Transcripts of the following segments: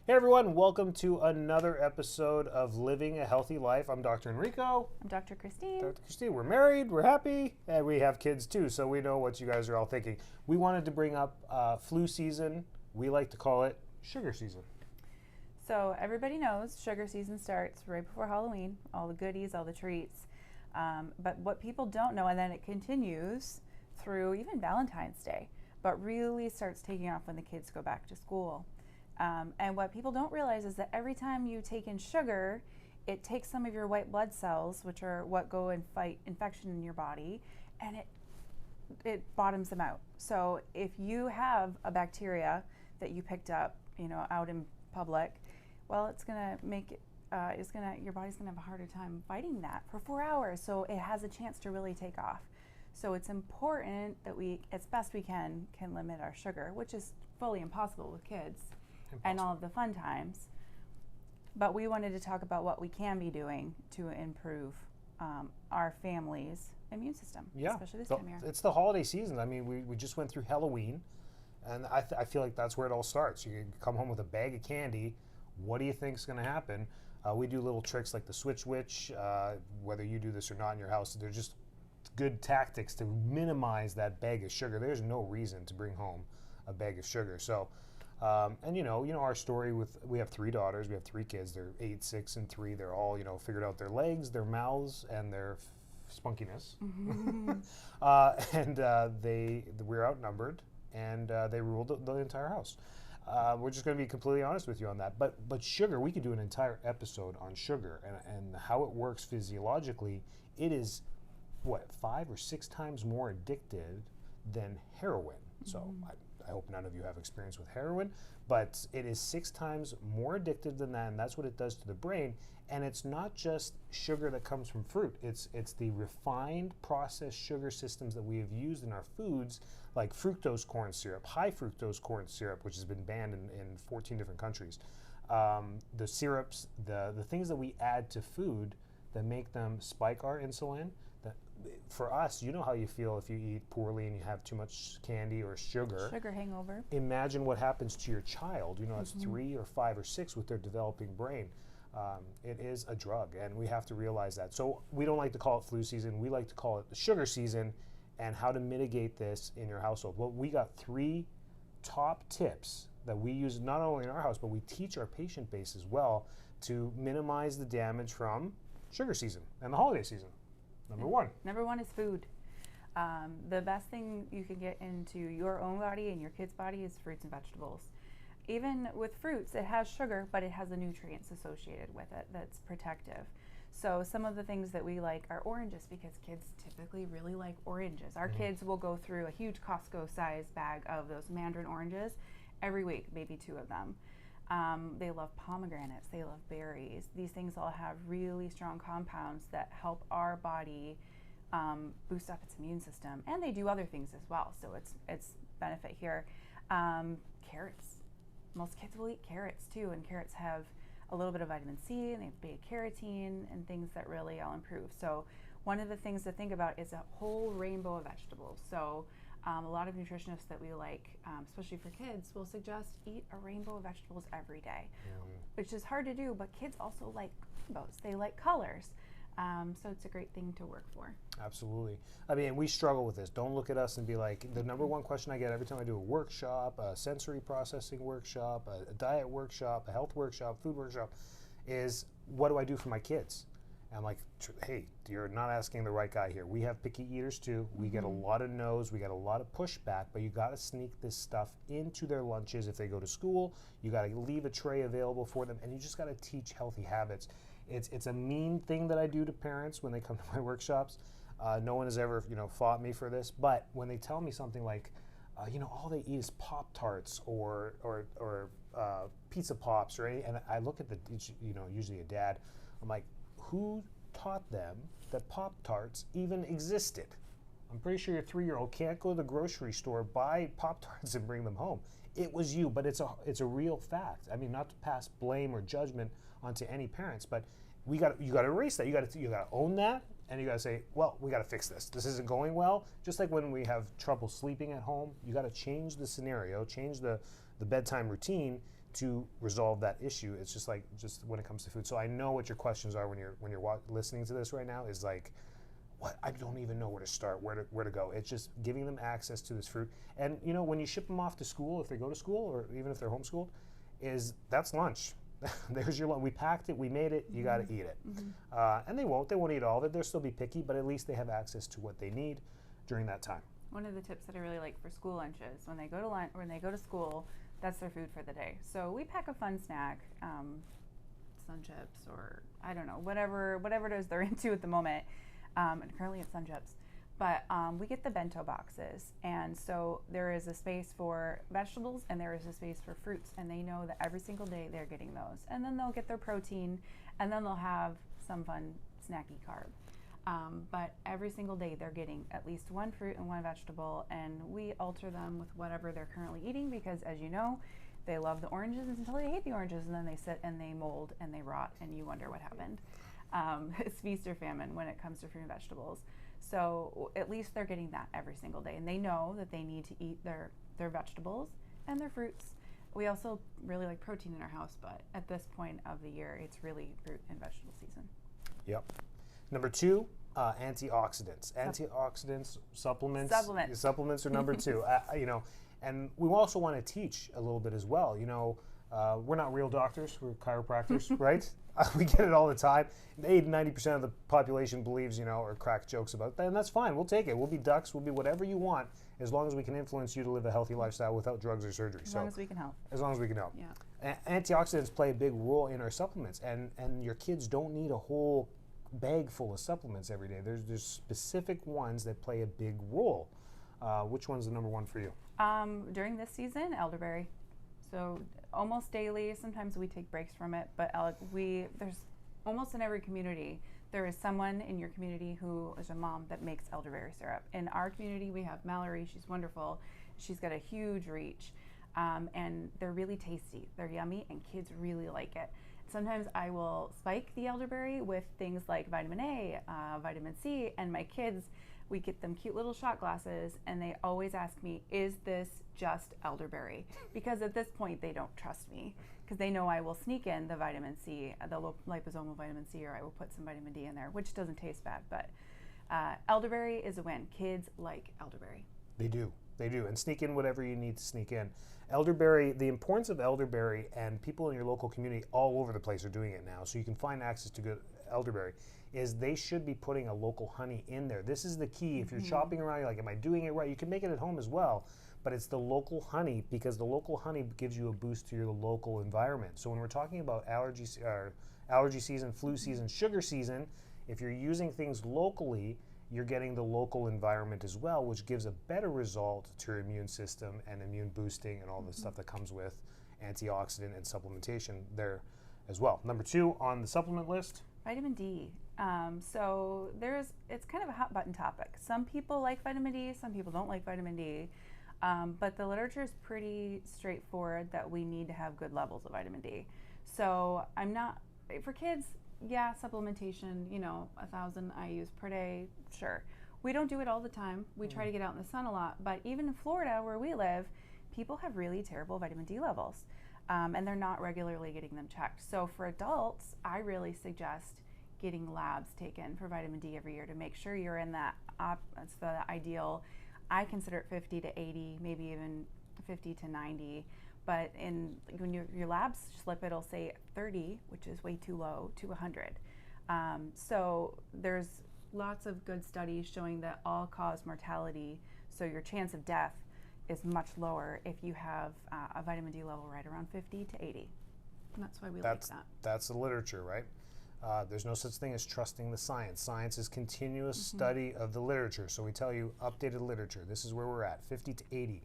Hey everyone, welcome to another episode of Living a Healthy Life. I'm Dr. Enrico. I'm Dr. Christine. Dr. Christine, we're married, we're happy, and we have kids too, so we know what you guys are all thinking. We wanted to bring up flu season. We like to call it sugar season. So everybody knows sugar season starts right before Halloween, all the goodies, all the treats. But what people don't know, and then it continues through even Valentine's Day, but really starts taking off when the kids go back to school. And what people don't realize is that every time you take in sugar, it takes some of your white blood cells, which are what go and fight infection in your body, and it bottoms them out. So if you have a bacteria that you picked up, out in public, well, it's gonna make it. Your body's gonna have a harder time fighting that for 4 hours. So it has a chance to really take off. So it's important that we, as best we can limit our sugar, which is fully impossible with kids. And all of the fun times. But we wanted to talk about what we can be doing to improve our family's immune system, especially this time of year. It's the holiday season. I mean, we just went through Halloween, and I feel like that's where it all starts. You come home with a bag of candy. What do you think is going to happen? We do little tricks like the switch witch. Whether you do this or not in your house, they're just good tactics to minimize that bag of sugar. There's no reason to bring home a bag of sugar. So. And you know our story we have 3 daughters, we have 3 kids. They're 8, 6, and 3. They're all figured out their legs, their mouths, and their spunkiness. Mm-hmm. We're outnumbered, and they ruled the entire house. We're just going to be completely honest with you on that. But sugar, we could do an entire episode on sugar and how it works physiologically. It is 5 or 6 times more addictive than heroin. Mm-hmm. So I hope none of you have experience with heroin, but it is 6 times more addictive than that, and that's what it does to the brain. And it's not just sugar that comes from fruit. It's the refined processed sugar systems that we have used in our foods, like fructose corn syrup, high fructose corn syrup, which has been banned in 14 different countries. The syrups, the things that we add to food that make them spike our insulin. For us, you know how you feel if you eat poorly and you have too much candy or sugar. Sugar hangover. Imagine what happens to your child. It's 3 or 5 or 6 with their developing brain. It is a drug, and we have to realize that. So we don't like to call it flu season. We like to call it the sugar season, and how to mitigate this in your household. Well, we got 3 top tips that we use not only in our house, but we teach our patient base as well to minimize the damage from sugar season and the holiday season. Number 1. Number 1 is food. The best thing you can get into your own body and your kid's body is fruits and vegetables. Even with fruits, it has sugar, but it has the nutrients associated with it that's protective. So some of the things that we like are oranges, because kids typically really like oranges. Our kids will go through a huge Costco-sized bag of those mandarin oranges every week, maybe 2 of them. They love pomegranates, they love berries. These things all have really strong compounds that help our body boost up its immune system, and they do other things as well, so it's benefit here. Carrots. Most kids will eat carrots too, and carrots have a little bit of vitamin C, and they have beta carotene and things that really all improve. So one of the things to think about is a whole rainbow of vegetables. So a lot of nutritionists that we like, especially for kids, will suggest eat a rainbow of vegetables every day, which is hard to do, but kids also like rainbows. They like colors. So it's a great thing to work for. Absolutely. I mean, we struggle with this. Don't look at us and be like, the number 1 question I get every time I do a workshop, a sensory processing workshop, a diet workshop, a health workshop, food workshop, is what do I do for my kids? And I'm like, hey, you're not asking the right guy here. We have picky eaters too. We get a lot of no's. We get a lot of pushback, but you got to sneak this stuff into their lunches if they go to school. You got to leave a tray available for them, and you just got to teach healthy habits. It's a mean thing that I do to parents when they come to my workshops. No one has ever fought me for this, but when they tell me something like, all they eat is Pop-Tarts or pizza pops or anything, and I look at usually a dad, I'm like, who taught them that Pop-Tarts even existed? I'm pretty sure your 3-year-old can't go to the grocery store, buy Pop-Tarts, and bring them home. It was you, but it's a real fact. I mean, not to pass blame or judgment onto any parents, but you got to erase that. You got to own that, and you got to say, well, we got to fix this. This isn't going well. Just like when we have trouble sleeping at home, you got to change the scenario, change the bedtime routine to resolve that issue. It's just when it comes to food. So I know what your questions are when you're listening to this right now. Is like, what, I don't even know where to start, where to go. It's just giving them access to this fruit. And when you ship them off to school, if they go to school or even if they're homeschooled, that's lunch. There's your lunch. We packed it, we made it, you got to eat it. And they won't eat all of it. They'll still be picky, but at least they have access to what they need during that time. One of the tips that I really like for school lunches, when they go to school, that's their food for the day. So we pack a fun snack, Sun Chips, or I don't know, whatever it is they're into at the moment. And currently it's Sun Chips. But we get the bento boxes, and so there is a space for vegetables and there is a space for fruits, and they know that every single day they're getting those. And then they'll get their protein, and then they'll have some fun snacky carb. But every single day they're getting at least one fruit and one vegetable, and we alter them with whatever they're currently eating, because as you know, they love the oranges until they hate the oranges, and then they sit and they mold and they rot, and you wonder what happened. It's feast or famine when it comes to fruit and vegetables. So at least they're getting that every single day, and they know that they need to eat their vegetables and their fruits. We also really like protein in our house, but at this point of the year, it's really fruit and vegetable season. Yep. Number 2, antioxidants. Antioxidants, supplements. Supplements are number 2. And we also want to teach a little bit as well. We're not real doctors, we're chiropractors, right? We get it all the time. 80-90% of the population believes, or cracks jokes about that, and that's fine. We'll take it. We'll be ducks, we'll be whatever you want, as long as we can influence you to live a healthy lifestyle without drugs or surgery. As long as we can help. As long as we can help. Yeah. Antioxidants play a big role in our supplements, and your kids don't need a whole bag full of supplements every day. There's specific ones that play a big role. Which one's the number 1 for you? During this season, elderberry. So almost daily. Sometimes we take breaks from it, but there's almost in every community there is someone in your community who is a mom that makes elderberry syrup. In our community, we have Mallory. She's wonderful. She's got a huge reach, and they're really tasty. They're yummy, and kids really like it. Sometimes I will spike the elderberry with things like vitamin A, vitamin C, and my kids, we get them cute little shot glasses, and they always ask me, is this just elderberry? Because at this point, they don't trust me, because they know I will sneak in the vitamin C, the liposomal vitamin C, or I will put some vitamin D in there, which doesn't taste bad, but elderberry is a win. Kids like elderberry. They do, and sneak in whatever you need to sneak in. Elderberry, the importance of elderberry, and people in your local community all over the place are doing it now, so you can find access to good elderberry, is they should be putting a local honey in there. This is the key. If you're shopping around, you're like, am I doing it right? You can make it at home as well, but it's the local honey, because the local honey gives you a boost to your local environment. So when we're talking about allergy season, flu season, sugar season, if you're using things locally, you're getting the local environment as well, which gives a better result to your immune system and immune boosting and all the stuff that comes with antioxidant and supplementation there as well. Number 2 on the supplement list? Vitamin D. So it's kind of a hot button topic. Some people like vitamin D, some people don't like vitamin D. But the literature is pretty straightforward that we need to have good levels of vitamin D. So for kids, yeah, supplementation, 1,000 IUs per day, sure. We don't do it all the time. We try to get out in the sun a lot, but even in Florida where we live, people have really terrible vitamin D levels, and they're not regularly getting them checked. So for adults, I really suggest getting labs taken for vitamin D every year to make sure you're in that's the ideal. I consider it 50 to 80, maybe even 50 to 90. But when your labs slip, it'll say 30, which is way too low, to 100. So there's lots of good studies showing that all-cause mortality, so your chance of death, is much lower if you have a vitamin D level right around 50 to 80. And that's why we like that. That's the literature, right? There's no such thing as trusting the science. Science is continuous study of the literature. So we tell you updated literature. This is where we're at, 50 to 80.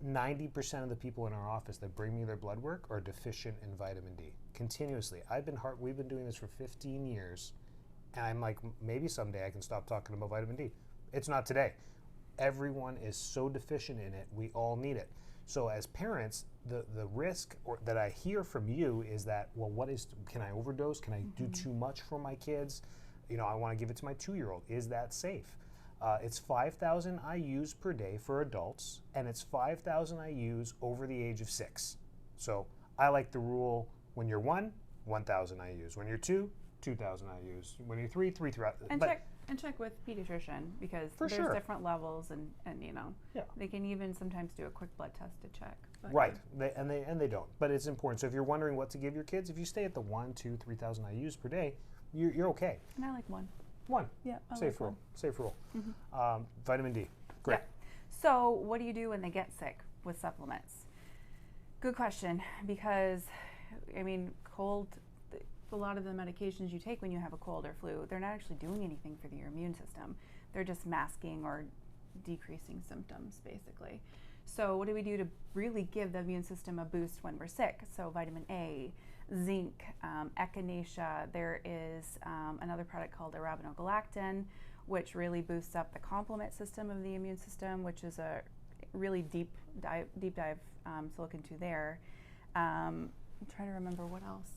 90% of the people in our office that bring me their blood work are deficient in vitamin D continuously. We've been doing this for 15 years, and I'm like, maybe someday I can stop talking about vitamin D. It's not today. Everyone is so deficient in it. We all need it. So as parents, the risk that I hear from you is that, well, can I overdose? Can I do too much for my kids? I want to give it to my 2-year-old. Is that safe? It's 5,000 IUs per day for adults, and it's 5,000 IUs over the age of 6. So I like the rule: when you're 1, 1,000 IUs. When you're 2, 2,000 IUs. When you're 3, 3,000. And check with pediatrician, because For there's sure. different levels, and Yeah. they can even sometimes do a quick blood test to check. But Right, they don't, but it's important. So if you're wondering what to give your kids, if you stay at the 1, 2, 3,000 IUs per day, you're okay. And I like 1. 1, Yeah, I safe like rule, 1. safe rule. Vitamin D, great. Yeah. So what do you do when they get sick with supplements? Good question, because I mean, a lot of the medications you take when you have a cold or flu, they're not actually doing anything for your immune system. They're just masking or decreasing symptoms, basically. So what do we do to really give the immune system a boost when we're sick? So vitamin A, zinc, echinacea. There is another product called arabinogalactin, which really boosts up the complement system of the immune system, which is a really deep dive to look into there. I'm trying to remember what else.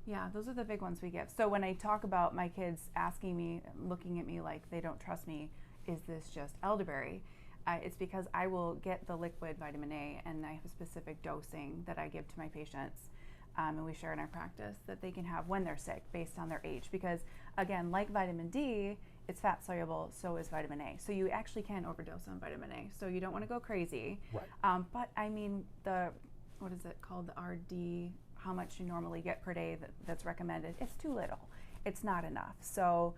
Yeah, those are the big ones we give. So when I talk about my kids asking me, looking at me like they don't trust me, is this just elderberry? It's because I will get the liquid vitamin A, and I have a specific dosing that I give to my patients, and we share in our practice that they can have when they're sick based on their age. Because again, like vitamin D, it's fat soluble, so is vitamin A. So you actually can overdose on vitamin A. So you don't want to go crazy. Right. But I mean, what is it called? The RD, how much you normally get per day that's recommended, it's too little. It's not enough. So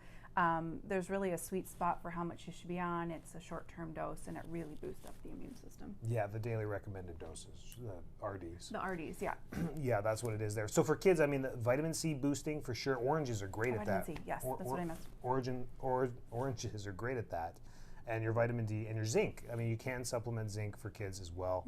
there's really a sweet spot for how much you should be on. It's a short-term dose, and it really boosts up the immune system. Yeah, the daily recommended doses, the RDs. The RDs, yeah. Yeah, that's what it is there. So for kids, I mean, the vitamin C boosting for sure. Oranges are great at that. Vitamin C, yes, that's what I missed. Oranges are great at that. And your vitamin D and your zinc. I mean, you can supplement zinc for kids as well.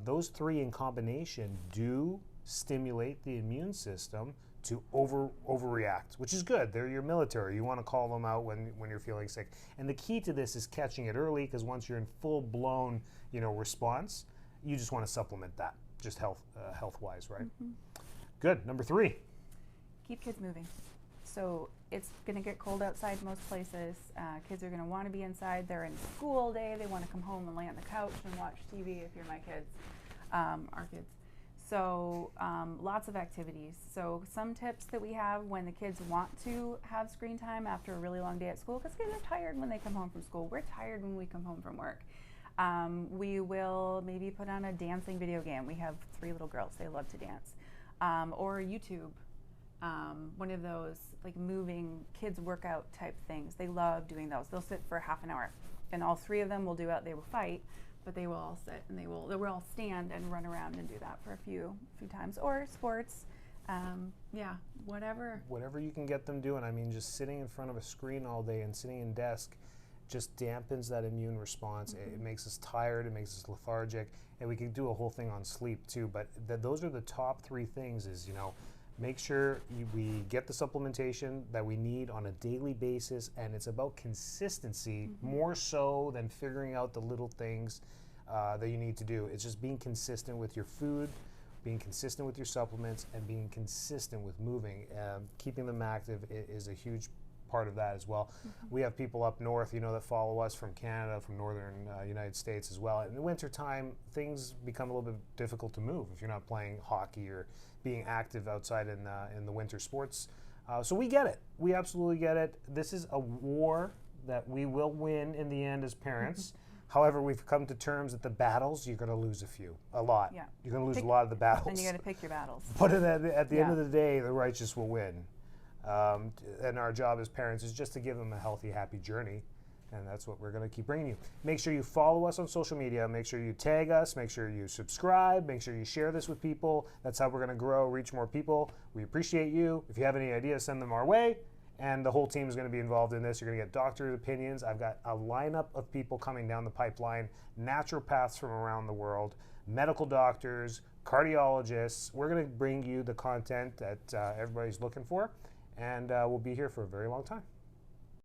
Those 3 in combination do stimulate the immune system to overreact, which is good. They're your military. You want to call them out when you're feeling sick. And the key to this is catching it early, because once you're in full-blown, response, you just want to supplement that, just health-wise, right? Good. Number 3. Keep kids moving. So it's going to get cold outside most places. Kids are going to want to be inside. They're in school all day. They want to come home and lay on the couch and watch TV if you're my kids, our kids. So lots of activities. So some tips that we have when the kids want to have screen time after a really long day at school, because kids are tired when they come home from school. We're tired when we come home from work. We will maybe put on a dancing video game. We have 3 little girls. They love to dance. Or YouTube. One of those like moving kids workout type things. They love doing those. They'll sit for half an hour, and all 3 of them will do it. They will fight, but they will all sit, and they will all stand and run around and do that for a few times. Or sports, yeah, whatever. Whatever you can get them doing. I mean, just sitting in front of a screen all day and sitting in desk just dampens that immune response. It makes us tired, it makes us lethargic, and we could do a whole thing on sleep too. But those are the top 3 things. Is make sure we get the supplementation that we need on a daily basis, and it's about consistency more so than figuring out the little things that you need to do. It's just being consistent with your food, being consistent with your supplements, and being consistent with moving. Keeping them active is a huge part of that as well. We have people up north, that follow us from Canada, from northern United States as well. In the winter time, things become a little bit difficult to move if you're not playing hockey or being active outside in the winter sports. So we get it. We absolutely get it. This is a war that we will win in the end as parents. However, we've come to terms that the battles, you're going to lose a lot. Yeah. You're going to lose a lot of the battles. And you got to pick your battles. But at the end of the day, the righteous will win. And our job as parents is just to give them a healthy, happy journey. And that's what we're going to keep bringing you. Make sure you follow us on social media. Make sure you tag us. Make sure you subscribe. Make sure you share this with people. That's how we're going to grow, reach more people. We appreciate you. If you have any ideas, send them our way. And the whole team is going to be involved in this. You're going to get doctor opinions. I've got a lineup of people coming down the pipeline, naturopaths from around the world, medical doctors, cardiologists. We're going to bring you the content that everybody's looking for. And we'll be here for a very long time.